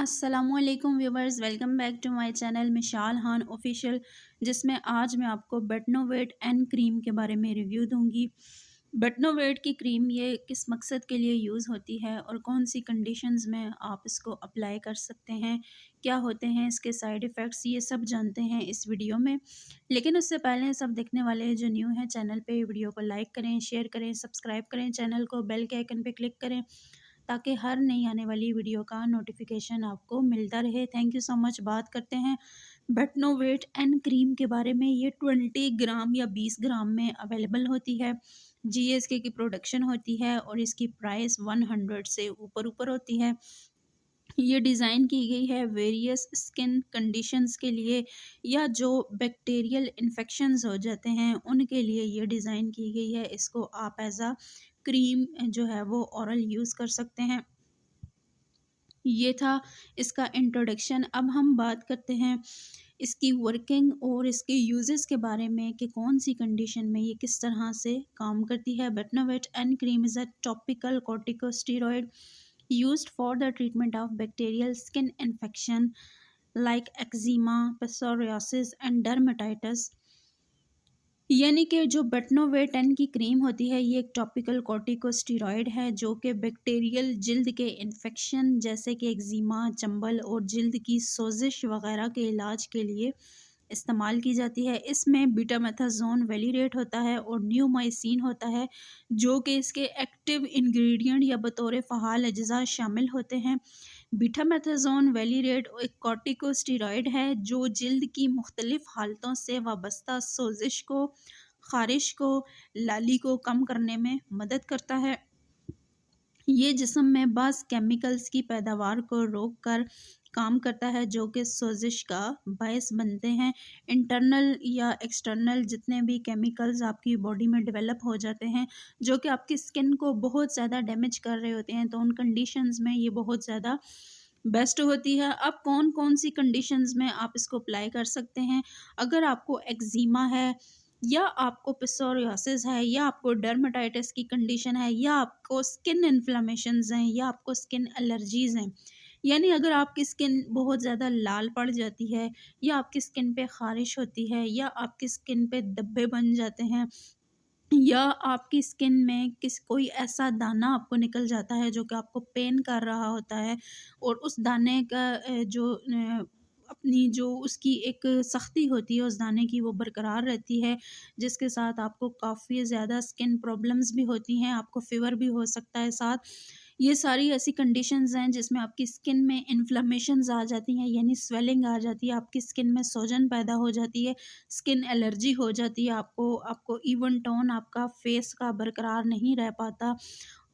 अस्सलामुअलैकुम viewers, welcome back to my channel Mishal Han official, जिसमें आज मैं आपको बेटनोवेट एन क्रीम के बारे में रिव्यू दूंगी। बेटनोवेट की क्रीम ये किस मकसद के लिए यूज़ होती है और कौन सी कंडीशंस में आप इसको अप्लाई कर सकते हैं, क्या होते हैं इसके साइड इफ़ेक्ट्स, ये सब जानते हैं इस वीडियो में। लेकिन उससे पहले सब देखने वाले जो न्यू हैं चैनल पे, वीडियो को लाइक करें, शेयर करें, सब्सक्राइब करें चैनल को, बेल के आइकन पे क्लिक करें ताकि हर नई आने वाली वीडियो का नोटिफिकेशन आपको मिलता रहे। Thank you so much. बात करते हैं बेटनोवेट एन क्रीम के बारे में। ये 20 ग्राम या 20 ग्राम में अवेलेबल होती है। जीएसके की प्रोडक्शन होती है और इसकी प्राइस 100 से ऊपर ऊपर होती है। ये डिज़ाइन की गई है वेरियस स्किन कंडीशंस के लिए, या जो बैक्टीरियल इन्फेक्शंस हो जाते हैं उनके लिए ये डिज़ाइन की गई है। इसको आप एज अ क्रीम जो है वो ओरल यूज़ कर सकते हैं। ये था इसका इंट्रोडक्शन। अब हम बात करते हैं इसकी वर्किंग और इसके यूजेस के बारे में कि कौन सी कंडीशन में ये किस तरह से काम करती है। Betnovate N cream is a topical corticosteroid used for the treatment of bacterial skin infection like eczema, psoriasis and dermatitis। यानी कि जो बेटनोवेट की क्रीम होती है ये एक टॉपिकल कॉर्टिकोस्टेरॉइड है जो कि बैक्टीरियल जिल्द के इन्फेक्शन जैसे कि एक्जिमा, चंबल और जिल्द की सोजिश वगैरह के इलाज के लिए इस्तेमाल की जाती है। इसमें बीटामेथाजोन वेलिरेट होता है और न्यूमाइसिन होता है जो कि इसके एक्टिव इंग्रेडिएंट या बतौर फ़हाल अज्जा शामिल होते हैं। बीटामेथाजोन वेलिरेट एक कॉर्टिकोस्टेरॉइड है जो जिल्द की मुख्तलिफ हालतों से वाबस्ता सोजिश को, ख़ारिश को, लाली को कम करने में मदद करता है। ये जिस्म में बाज़ केमिकल्स की पैदावार को रोक कर काम करता है जो कि सोजिश का बायस बनते हैं। इंटरनल या एक्सटर्नल जितने भी केमिकल्स आपकी बॉडी में डेवलप हो जाते हैं जो कि आपकी स्किन को बहुत ज़्यादा डैमेज कर रहे होते हैं, तो उन कंडीशंस में ये बहुत ज़्यादा बेस्ट होती है। अब कौन कौन सी कंडीशंस में आप इसको अप्लाई कर सकते हैं। अगर आपको एक्जिमा है, या आपको पिसोरियासिस है, या आपको डर्मेटाइटिस की कंडीशन है, या आपको स्किन इन्फ्लेमेशंस हैं, या आपको स्किन एलर्जीज़ हैं, यानी अगर आपकी स्किन बहुत ज़्यादा लाल पड़ जाती है, या आपकी स्किन पे ख़ारिश होती है, या आपकी स्किन पे धब्बे बन जाते हैं, या आपकी स्किन में कोई ऐसा दाना आपको निकल जाता है जो कि आपको पेन कर रहा होता है और उस दाने का अपनी जो उसकी एक सख्ती होती है उस दाने की वो बरकरार रहती है, जिसके साथ आपको काफ़ी ज़्यादा स्किन प्रॉब्लम्स भी होती हैं, आपको फ़ीवर भी हो सकता है साथ। ये सारी ऐसी कंडीशंस हैं जिसमें आपकी स्किन में इन्फ्लेमेशंस आ जाती हैं, यानी स्वेलिंग आ जाती है, आपकी स्किन में सूजन पैदा हो जाती है, स्किन एलर्जी हो जाती है, आपको आपको इवन टोन आपका फेस का बरकरार नहीं रह पाता।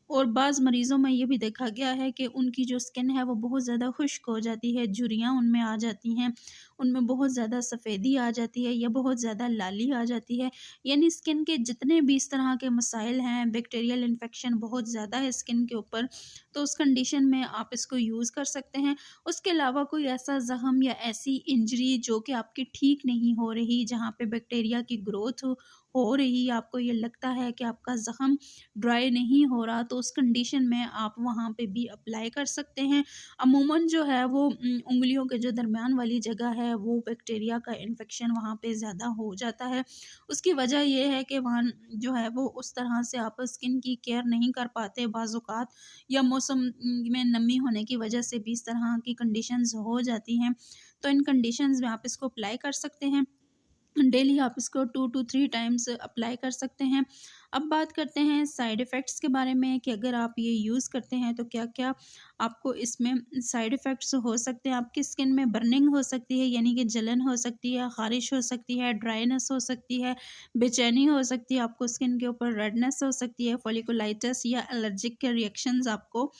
और बाज़ मरीज़ों में ये भी देखा गया है कि उनकी जो स्किन है वो बहुत ज़्यादा खुश्क हो जाती है, झुर्रियाँ उनमें आ जाती हैं, उनमें बहुत ज़्यादा सफ़ेदी आ जाती है या बहुत ज़्यादा लाली आ जाती है। यानी स्किन के जितने भी इस तरह के मसाइल हैं, बैक्टीरियल इन्फेक्शन बहुत ज़्यादा है स्किन के ऊपर, तो उस कंडीशन में आप इसको यूज़ कर सकते हैं। उसके अलावा कोई ऐसा ज़ख्म या ऐसी इंजरी जो कि आपकी ठीक नहीं हो रही, जहाँ पे बैक्टीरिया की ग्रोथ हो रही, आपको ये लगता है कि आपका ज़ख्म ड्राई नहीं हो रहा, तो उस कंडीशन में आप वहाँ पे भी अप्लाई कर सकते हैं। अमूमन जो है वो उँगलियों के जो दरमियान वाली जगह है वो बैक्टीरिया का इन्फेक्शन वहाँ पे ज़्यादा हो जाता है। उसकी वजह ये है कि वहाँ जो है वो उस तरह से आप स्किन की केयर नहीं कर पाते बाज़-औक़ात, या मौसम में नमी होने की वजह से भी इस तरह की कंडीशंस हो जाती हैं। तो इन कंडीशंस में आप इसको अप्लाई कर सकते हैं। डेली आप इसको 2 टू 3 टाइम्स अप्लाई कर सकते हैं। अब बात करते हैं साइड इफ़ेक्ट्स के बारे में कि अगर आप ये यूज़ करते हैं तो क्या-क्या आपको इसमें साइड इफ़ेक्ट्स हो सकते हैं। आपकी स्किन में बर्निंग हो सकती है, यानी कि जलन हो सकती है, ख़ारिश हो सकती है, ड्राइनेस हो सकती है, बेचैनी हो सकती है, आपको स्किन के ऊपर रेडनेस हो सकती है, फॉलिकुलाइटिस या एलर्जिक के रिएक्शंस आपको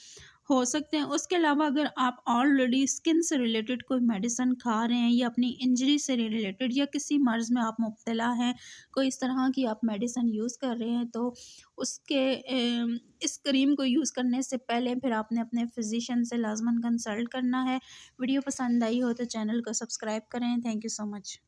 हो सकते हैं। उसके अलावा अगर आप ऑलरेडी स्किन से रिलेटेड कोई मेडिसिन खा रहे हैं, या अपनी इंजरी से रिलेटेड या किसी मर्ज़ में आप मुब्तला हैं, कोई इस तरह की आप मेडिसिन यूज़ कर रहे हैं, तो उसके इस क्रीम को यूज़ करने से पहले फिर आपने अपने फ़िज़िशियन से लाज़मन कंसल्ट करना है। वीडियो पसंद आई हो तो चैनल को सब्सक्राइब करें। Thank you so much.